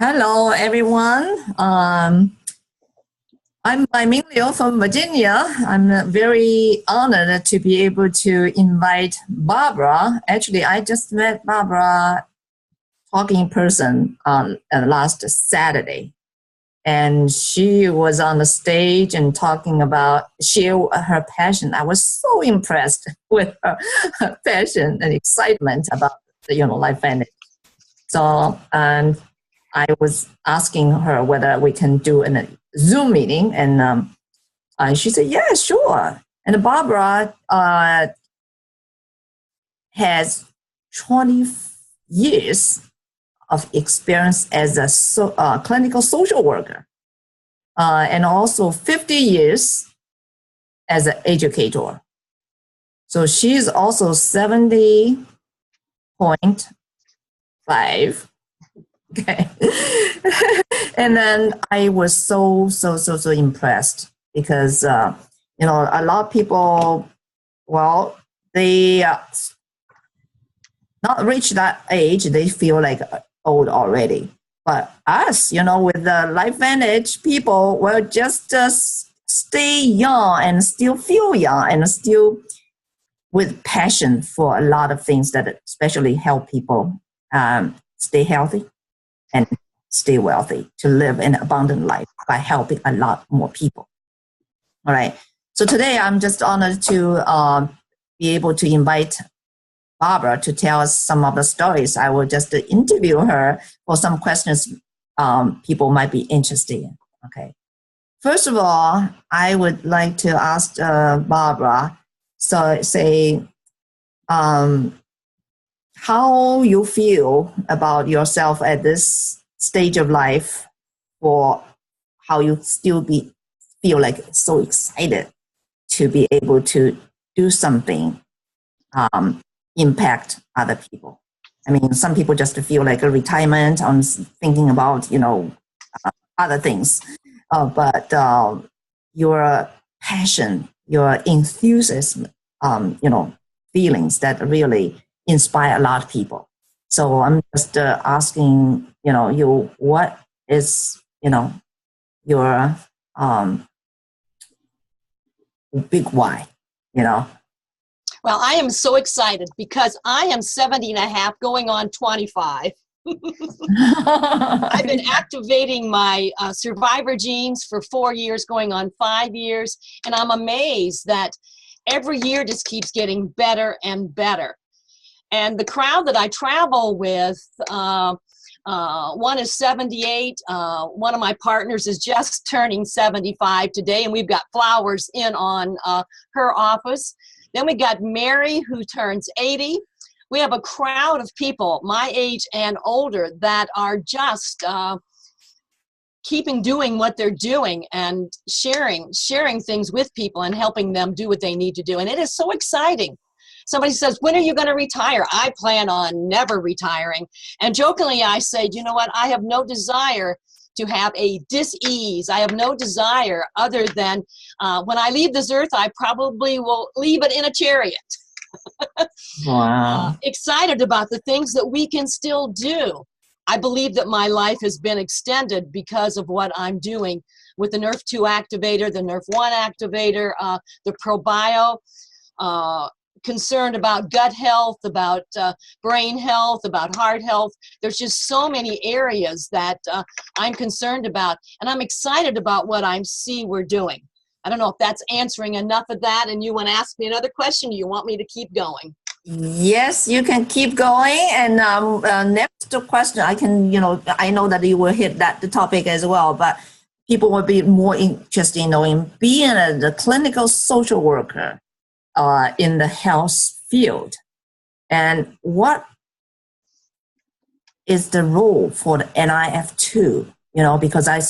Hello, everyone. I'm Ming Liu from Virginia. I'm very honored to be able to invite Barbara. Actually, I just met Barbara talking in person on last Saturday. And she was on the stage and talking about her passion. I was so impressed with her passion and excitement about life and so, and I was asking her whether we can do a Zoom meeting, and she said, "Yeah, sure." And Barbara has 20 years of experience as a clinical social worker, and also 50 years as an educator. So she's also 70.5. Okay. And then I was so impressed because, a lot of people, well, they not reach that age, they feel like old already. But us, with the Life Vantage people, will just stay young and still feel young and still with passion for a lot of things that especially help people stay healthy and stay wealthy, to live an abundant life by helping a lot more people. All right. So today I'm just honored to be able to invite Barbara to tell us some of the stories. I will just interview her for some questions people might be interested in. Okay. First of all, I would like to ask Barbara, how you feel about yourself at this stage of life, or how you still feel like so excited to be able to do something, impact other people. I mean, some people just feel like a retirement on thinking about, other things. But your passion, your enthusiasm, feelings that really inspire a lot of people. So I'm just asking, you, what is, your big why, Well, I am so excited because I am 70 and a half going on 25. I've been activating my survivor genes for 4 years, going on 5 years, and I'm amazed that every year just keeps getting better and better. And the crowd that I travel with, one is 78. One of my partners is just turning 75 today, and we've got flowers in on her office. Then we got Mary, who turns 80. We have a crowd of people my age and older that are just keeping doing what they're doing and sharing things with people and helping them do what they need to do. And it is so exciting. Somebody says, when are you going to retire? I plan on never retiring. And jokingly, I say, you know what? I have no desire to have a dis-ease. I have no desire other than when I leave this earth, I probably will leave it in a chariot. Wow. Excited about the things that we can still do. I believe that my life has been extended because of what I'm doing with the Nrf2 activator, the Nrf1 activator, the ProBio, concerned about gut health, about brain health, about heart health. There's just so many areas that I'm concerned about, and I'm excited about what I see we're doing. I don't know if that's answering enough of that, and you want to ask me another question, or you want me to keep going? Yes, you can keep going. And next question, I know that you will hit the topic as well, but people will be more interested in knowing being a clinical social worker in the health field, and what is the role for the Nrf2, because I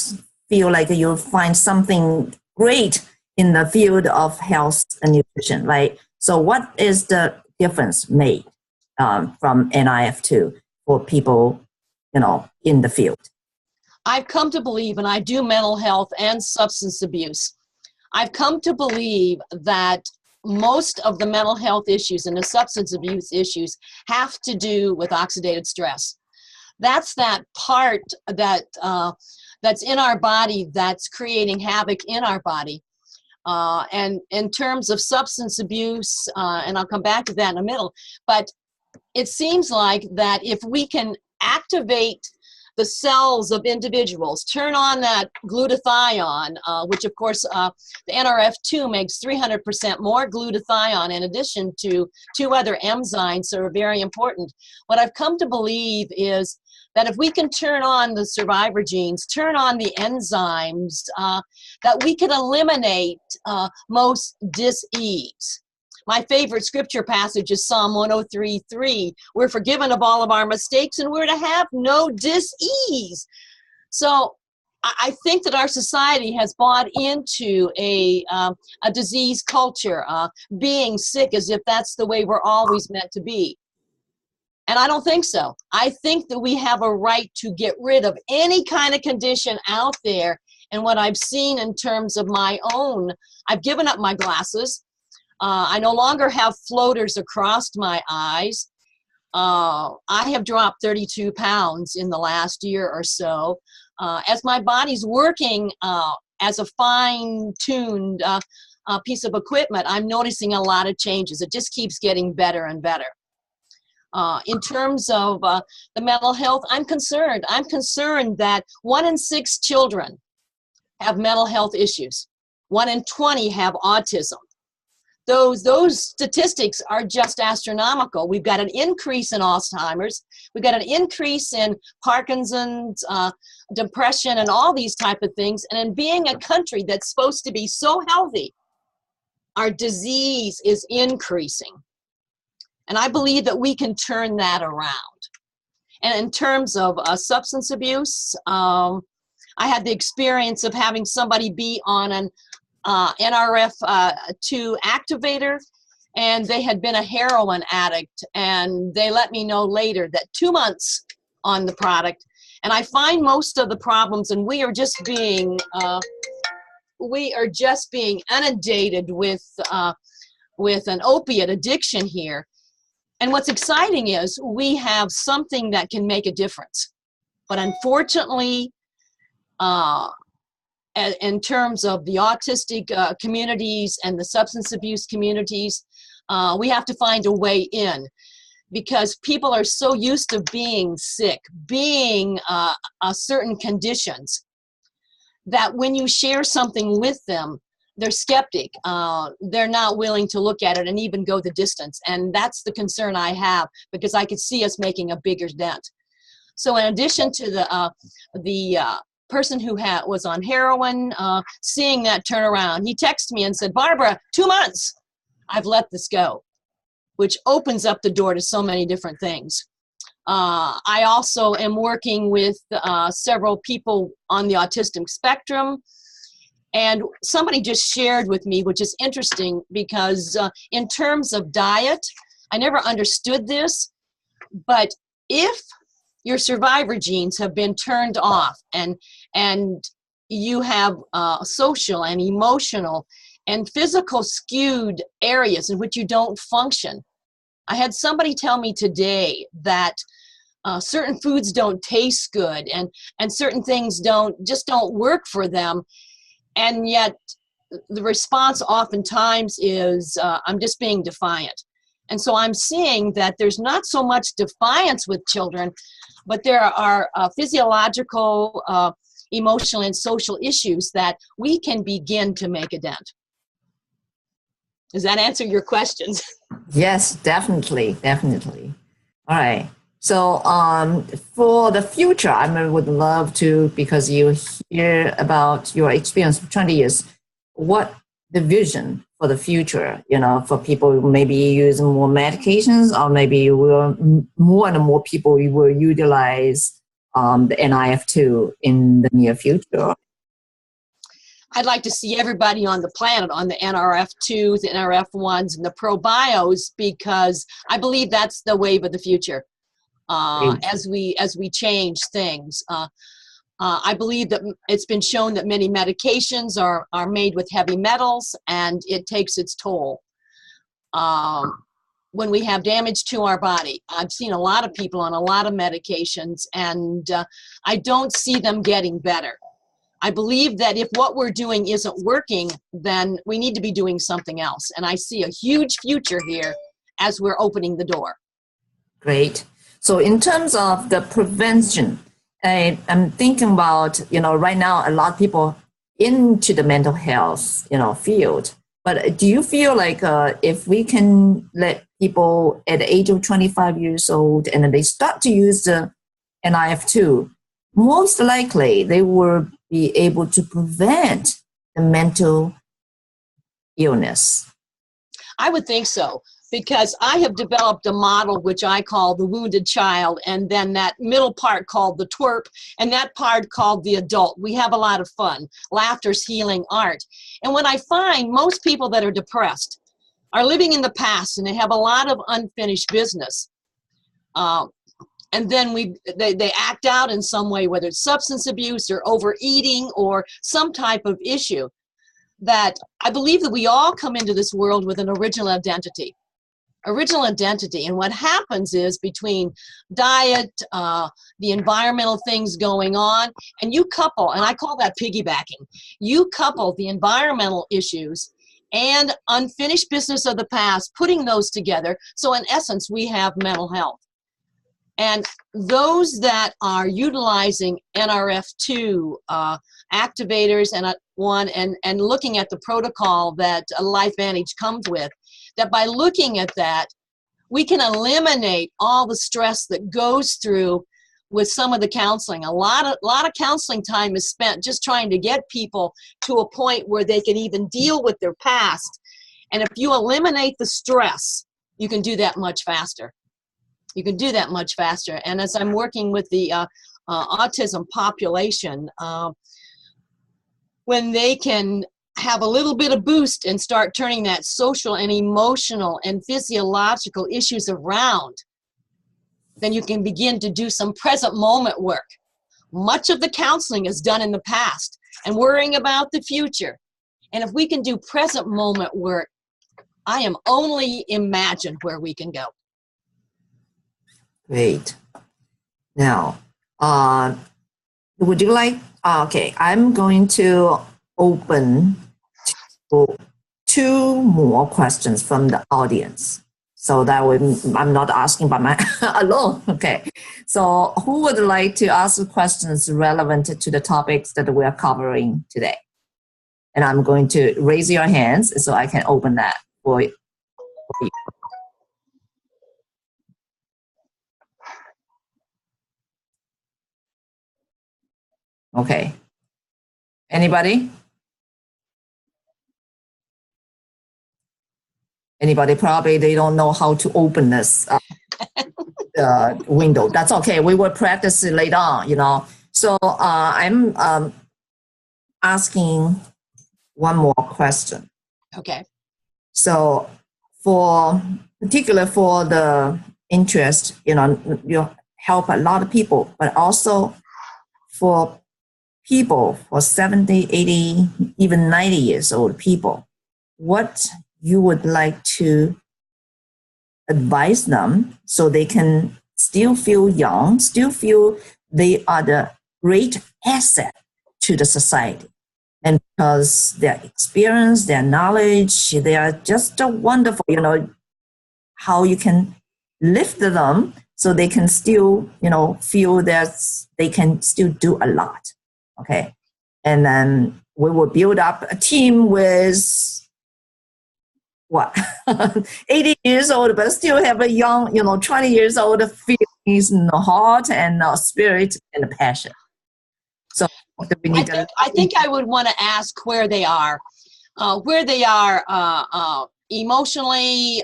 feel like you'll find something great in the field of health and nutrition, right? So what is the difference made from Nrf2 for people, in the field? I've come to believe, and I do mental health and substance abuse, I've come to believe that most of the mental health issues and the substance abuse issues have to do with oxidative stress. that's that part that that's in our body that's creating havoc in our body. And in terms of substance abuse, and I'll come back to that in a minute, but it seems like that if we can activate the cells of individuals, turn on that glutathione, which of course the Nrf2 makes 300% more glutathione in addition to 2 other enzymes that are very important. What I've come to believe is that if we can turn on the survivor genes, turn on the enzymes, that we can eliminate most dis-ease. My favorite scripture passage is Psalm 103:3. We're forgiven of all of our mistakes and we're to have no dis-ease. So I think that our society has bought into a disease culture, being sick as if that's the way we're always meant to be. And I don't think so. I think that we have a right to get rid of any kind of condition out there. And what I've seen in terms of my own, I've given up my glasses. I no longer have floaters across my eyes. I have dropped 32 pounds in the last year or so. As my body's working as a fine-tuned piece of equipment, I'm noticing a lot of changes. It just keeps getting better and better. In terms of the mental health, I'm concerned. I'm concerned that 1 in 6 children have mental health issues. 1 in 20 have autism. Those statistics are just astronomical. We've got an increase in Alzheimer's. We've got an increase in Parkinson's, depression, and all these type of things. And in being a country that's supposed to be so healthy, our disease is increasing. And I believe that we can turn that around. And in terms of substance abuse, I had the experience of having somebody be on an Nrf2 activator, and they had been a heroin addict, and they let me know later that 2 months on the product, and I find most of the problems, and we are just being inundated with an opiate addiction here. And what's exciting is we have something that can make a difference, but unfortunately, in terms of the autistic communities and the substance abuse communities, we have to find a way in, because people are so used to being sick, being certain conditions, that when you share something with them, they're skeptic. They're not willing to look at it and even go the distance. And that's the concern I have, because I could see us making a bigger dent. So in addition to the person who was on heroin, seeing that turnaround, he texted me and said, "Barbara, 2 months, I've let this go," which opens up the door to so many different things. I also am working with several people on the autistic spectrum, and somebody just shared with me, which is interesting, because in terms of diet, I never understood this, but if your survivor genes have been turned off and you have social and emotional and physical skewed areas in which you don't function. I had somebody tell me today that certain foods don't taste good, and certain things just don't work for them, and yet the response oftentimes is, I'm just being defiant. And so I'm seeing that there's not so much defiance with children, but there are physiological, emotional, and social issues that we can begin to make a dent. Does that answer your questions? Yes, definitely, definitely. All right. So for the future, I would love to, because you hear about your experience for 20 years, what the vision for the future, for people who maybe use more medications, or maybe more and more people will utilize the Nrf2 in the near future. I'd like to see everybody on the planet on the Nrf2s, the Nrf1s, and the probios, because I believe that's the wave of the future. As we change things. I believe that it's been shown that many medications are made with heavy metals, and it takes its toll. when we have damage to our body. I've seen a lot of people on a lot of medications, and I don't see them getting better. I believe that if what we're doing isn't working, then we need to be doing something else. And I see a huge future here as we're opening the door. Great. So in terms of the prevention, I'm thinking about, right now, a lot of people into the mental health, field. But do you feel like if we can let people at the age of 25 years old and then they start to use the Nrf2, most likely they will be able to prevent the mental illness? I would think so, because I have developed a model which I call the wounded child, and then that middle part called the twerp, and that part called the adult. We have a lot of fun. Laughter's healing art. And what I find, most people that are depressed are living in the past, and they have a lot of unfinished business. And then they act out in some way, whether it's substance abuse or overeating or some type of issue, that I believe that we all come into this world with an original identity. And what happens is, between diet, the environmental things going on, and you couple, and I call that piggybacking, you couple the environmental issues and unfinished business of the past, putting those together. So in essence, we have mental health. And those that are utilizing Nrf2 activators and looking at the protocol that LifeVantage comes with, that by looking at that, we can eliminate all the stress that goes through with some of the counseling. A lot of counseling time is spent just trying to get people to a point where they can even deal with their past. And if you eliminate the stress, you can do that much faster. And as I'm working with the autism population, when they can have a little bit of boost and start turning that social and emotional and physiological issues around, then you can begin to do some present moment work. Much of the counseling is done in the past and worrying about the future. And if we can do present moment work, I am only imagined where we can go. Great. Now, would you like, okay, I'm going to open to 2 more questions from the audience. So that way I'm not asking by my alone. Okay. So who would like to ask questions relevant to the topics that we are covering today? And I'm going to raise your hands so I can open that for you. Okay. Anybody? Anybody? Probably they don't know how to open this window. That's okay. We will practice it later on, So I'm asking one more question. Okay. So particular for the interest, you help a lot of people, but also for people for 70, 80, even 90 years old people, what you would like to advise them so they can still feel young, still feel they are the great asset to the society. And because their experience, their knowledge, they are just wonderful, how you can lift them so they can still, feel that they can still do a lot. Okay. And then we will build up a team with 80 years old, but still have a young, 20 years old feelings in the heart and spirit and passion. So we need I think I would want to ask where they are emotionally,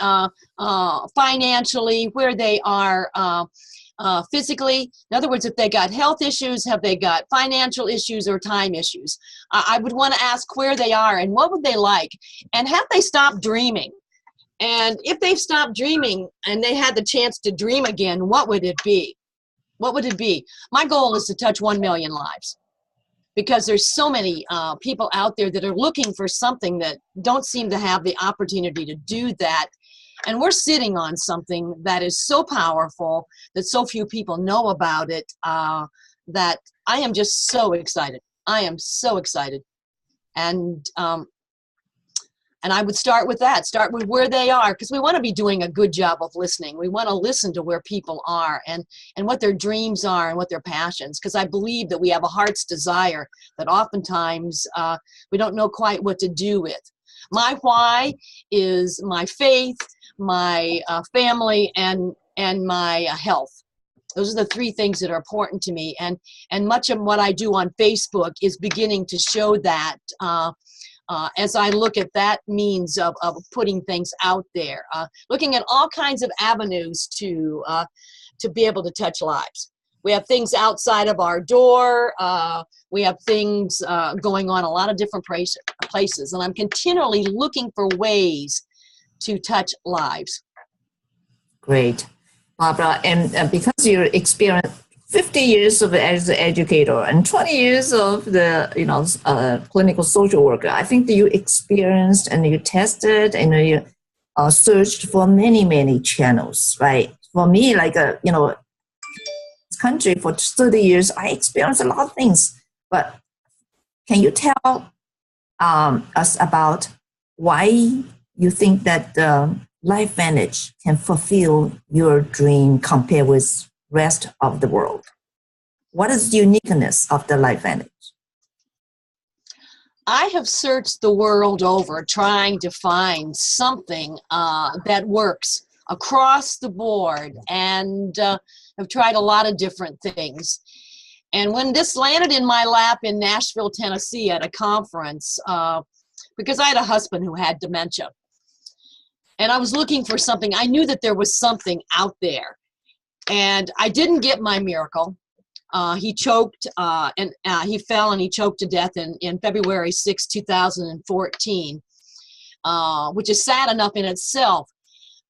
financially, where they are physically. In other words, if they got health issues, have they got financial issues or time issues? I would want to ask where they are and what would they like, and have they stopped dreaming? And if they've stopped dreaming and they had the chance to dream again, what would it be? What would it be? My goal is to touch 1 million lives, because there's so many people out there that are looking for something that don't seem to have the opportunity to do that. And we're sitting on something that is so powerful, that so few people know about it, that I am just so excited. I am so excited. And I would start with that, start with where they are, because we want to be doing a good job of listening. We want to listen to where people are and what their dreams are and what their passions, because I believe that we have a heart's desire that oftentimes we don't know quite what to do with. My why is my faith, my family, and my health. Those are the three things that are important to me. And much of what I do on Facebook is beginning to show that as I look at that means of putting things out there, looking at all kinds of avenues to be able to touch lives. We have things outside of our door. We have things going on a lot of different places. And I'm continually looking for ways to touch lives. Great, Barbara. And because you experienced 50 years of as an educator and 20 years of the clinical social worker, I think that you experienced and you tested and you searched for many channels, right? For me, like this country for 30 years, I experienced a lot of things. But can you tell us about why you think that LifeVantage can fulfill your dream compared with rest of the world? What is the uniqueness of the LifeVantage? I have searched the world over trying to find something that works across the board, and I've tried a lot of different things. And when this landed in my lap in Nashville, Tennessee at a conference, because I had a husband who had dementia, and I was looking for something, I knew that there was something out there. And I didn't get my miracle. He choked and he fell and he choked to death in February 6, 2014, which is sad enough in itself.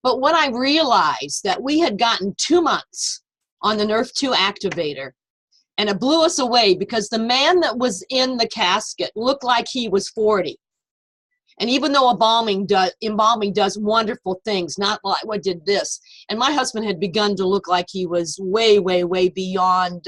But when I realized that we had gotten 2 months on the Nrf2 activator, and it blew us away because the man that was in the casket looked like he was 40. And even though embalming does wonderful things, not like what did this. And my husband had begun to look like he was way beyond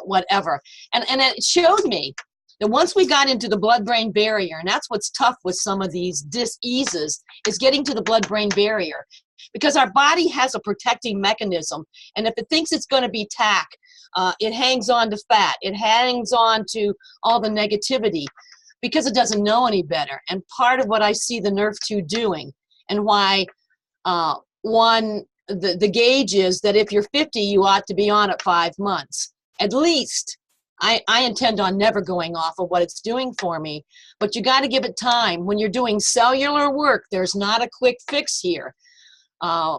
whatever. And it showed me that once we got into the blood-brain barrier, and that's what's tough with some of these diseases, is getting to the blood-brain barrier. Because our body has a protecting mechanism. And if it thinks it's going to be tack, it hangs on to fat. It hangs on to all the negativity, because it doesn't know any better. And part of what I see the Nrf2 doing, and why the gauge is that if you're 50, you ought to be on it 5 months. At least, I intend on never going off of what it's doing for me, but you got to give it time. When you're doing cellular work, there's not a quick fix here.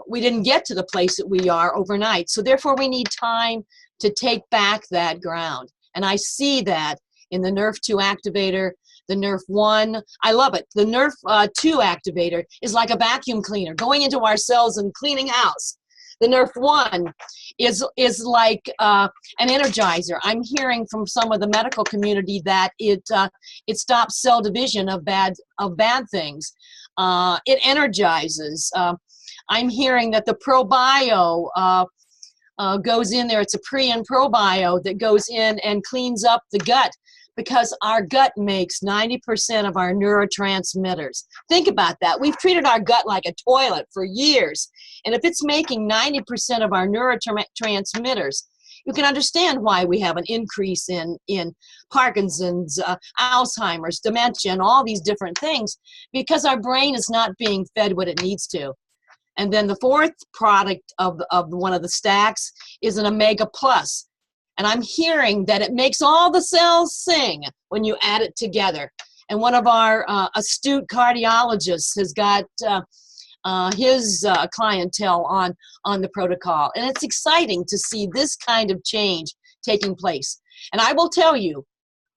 We didn't get to the place that we are overnight, so therefore we need time to take back that ground. And I see that in the Nrf2 activator, the Nrf1. I love it. The Nrf2 activator is like a vacuum cleaner, going into our cells and cleaning house. The Nrf1 is like an energizer. I'm hearing from some of the medical community that it stops cell division of bad things. It energizes. I'm hearing that the ProBio goes in there. It's a pre and ProBio that goes in and cleans up the gut, because our gut makes 90% of our neurotransmitters. Think about that. We've treated our gut like a toilet for years. And if it's making 90% of our neurotransmitters, you can understand why we have an increase in Parkinson's, Alzheimer's, dementia, and all these different things, because our brain is not being fed what it needs to. And then the fourth product of one of the stacks is an Omega Plus. And I'm hearing that it makes all the cells sing when you add it together. And one of our astute cardiologists has got his clientele on the protocol. And it's exciting to see this kind of change taking place. And I will tell you,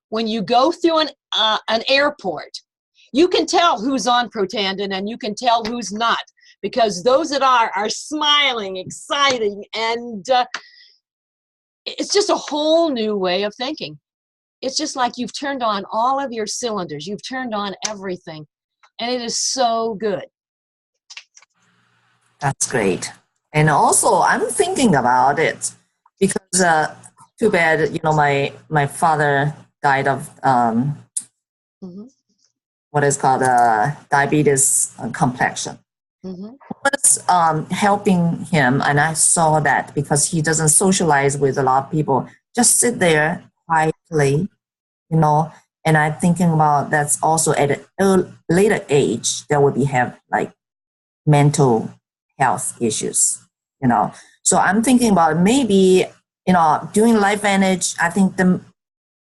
when you go through an airport, you can tell who's on Protandim and you can tell who's not, because those that are smiling, exciting, and it's just a whole new way of thinking. It's just like you've turned on all of your cylinders. You've turned on everything. And it is so good. That's great. And also, I'm thinking about it because too bad, my father died of Mm-hmm. what is called diabetes complexion. Mm-hmm. Was helping him, and I saw that because he doesn't socialize with a lot of people, just sit there quietly, and I'm thinking about that's also at a later age that would be have like mental health issues. So I'm thinking about maybe, doing Life Vantage, I think the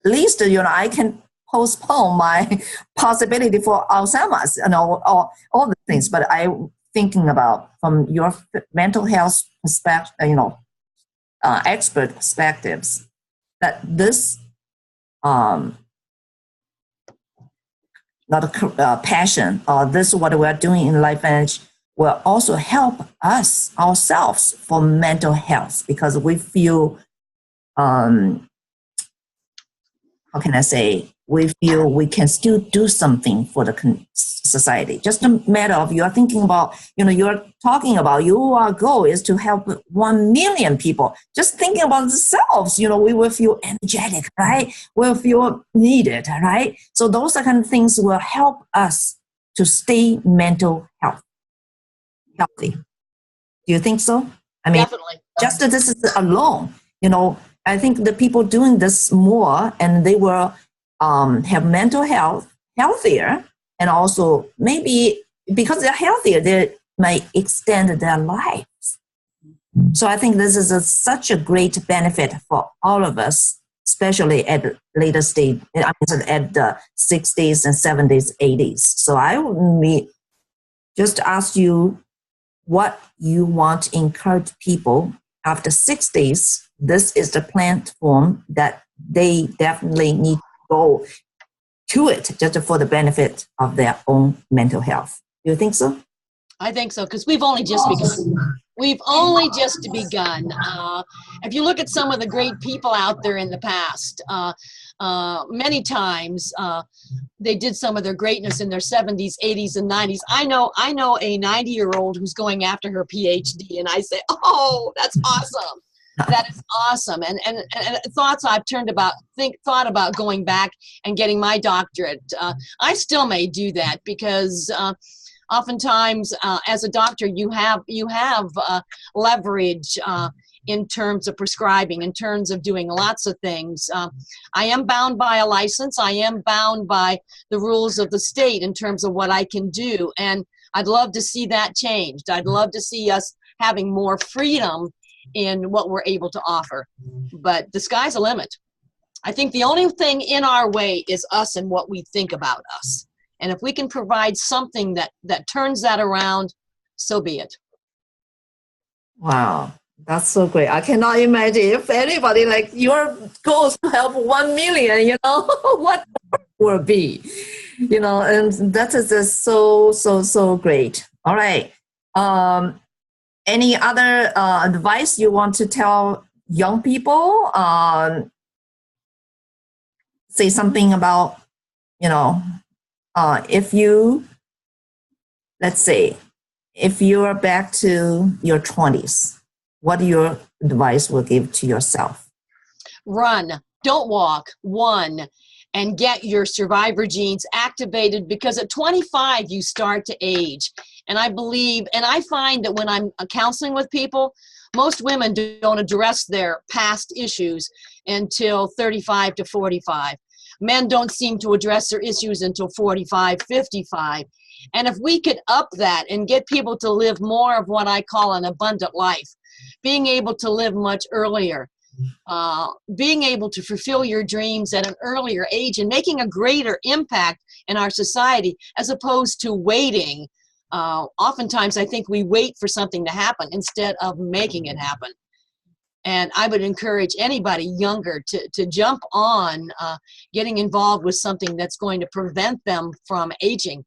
least, I can postpone my possibility for Alzheimer's, all the things. But I'm thinking about from your mental health perspective, expert perspectives, that this, not a passion, or this what we're doing in Life Vantage will also help us ourselves for mental health because we feel, how can I say, we feel we can still do something for the society. Just a matter of you're thinking about, you're talking about your goal is to help 1 million people. Just thinking about themselves, we will feel energetic, right? We'll feel needed, right? So those are kind of things will help us to stay healthy. Do you think so? I mean, Definitely. just this is alone, I think the people doing this more and they will have mental health healthier, and also maybe because they're healthier, they may extend their lives. So I think this is such a great benefit for all of us, especially at the later stage, at the 60s and 70s, 80s. So I would just ask you what you want to encourage people after 60s. This is the platform that they definitely need to go to it just for the benefit of their own mental health. Do you think so? I think so, because we've only just begun. We've only just begun. If you look at some of the great people out there in the past, many times they did some of their greatness in their 70s, 80s, and 90s. I know a 90-year-old who's going after her PhD, and I say, oh, that's awesome. That is awesome. And thoughts I've thought about going back and getting my doctorate. I still may do that because oftentimes as a doctor you have leverage in terms of prescribing, in terms of doing lots of things. I am bound by a license. I am bound by the rules of the state in terms of what I can do. And I'd love to see that changed. I'd love to see us having more freedom in what we're able to offer. But the sky's the limit. I think the only thing in our way is us and what we think about us. And if we can provide something that turns that around, so be it. Wow, that's so great. I cannot imagine if anybody like your goals to help 1 million, what will be, and that is just so great. All right. Any other advice you want to tell young people? Say something about, let's say, if you are back to your 20s, what your advice will give to yourself? Run, don't walk, and get your survivor genes activated, because at 25 you start to age. And I believe, and I find that when I'm counseling with people, most women don't address their past issues until 35 to 45. Men don't seem to address their issues until 45, 55. And if we could up that and get people to live more of what I call an abundant life, being able to live much earlier, being able to fulfill your dreams at an earlier age and making a greater impact in our society as opposed to waiting. Oftentimes I think we wait for something to happen instead of making it happen. And I would encourage anybody younger to jump on getting involved with something that's going to prevent them from aging.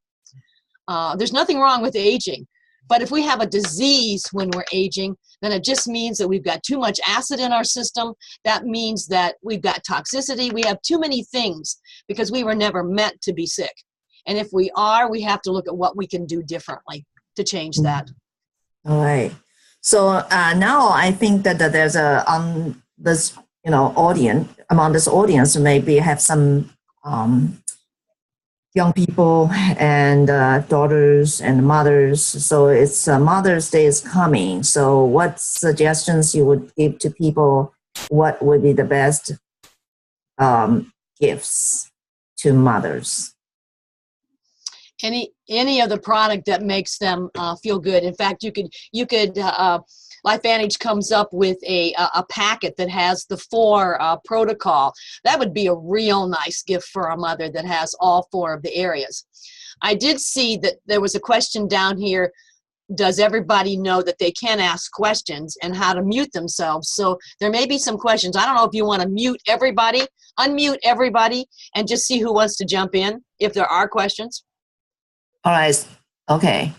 There's nothing wrong with aging, but if we have a disease when we're aging, then it just means that we've got too much acid in our system. That means that we've got toxicity. We have too many things because we were never meant to be sick. And if we are, we have to look at what we can do differently to change that. All right. So now I think that there's a this audience among this audience maybe have some young people and daughters and mothers. So it's Mother's Day is coming. So what suggestions you would give to people? What would be the best gifts to mothers? Any of the product that makes them feel good. In fact, you could LifeVantage comes up with a packet that has the 4 protocol. That would be a real nice gift for a mother that has all 4 of the areas. I did see that there was a question down here. Does everybody know that they can ask questions and how to mute themselves? So there may be some questions. I don't know if you want to unmute everybody, and just see who wants to jump in if there are questions. All right. Okay.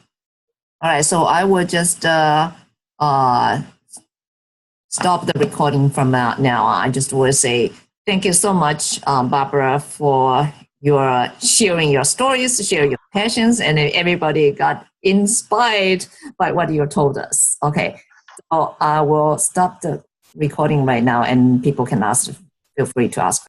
All right. So I will just stop the recording from now on. I just will say thank you so much, Barbara, for your sharing your stories, sharing your passions, and everybody got inspired by what you told us. Okay. So I will stop the recording right now, and people can feel free to ask.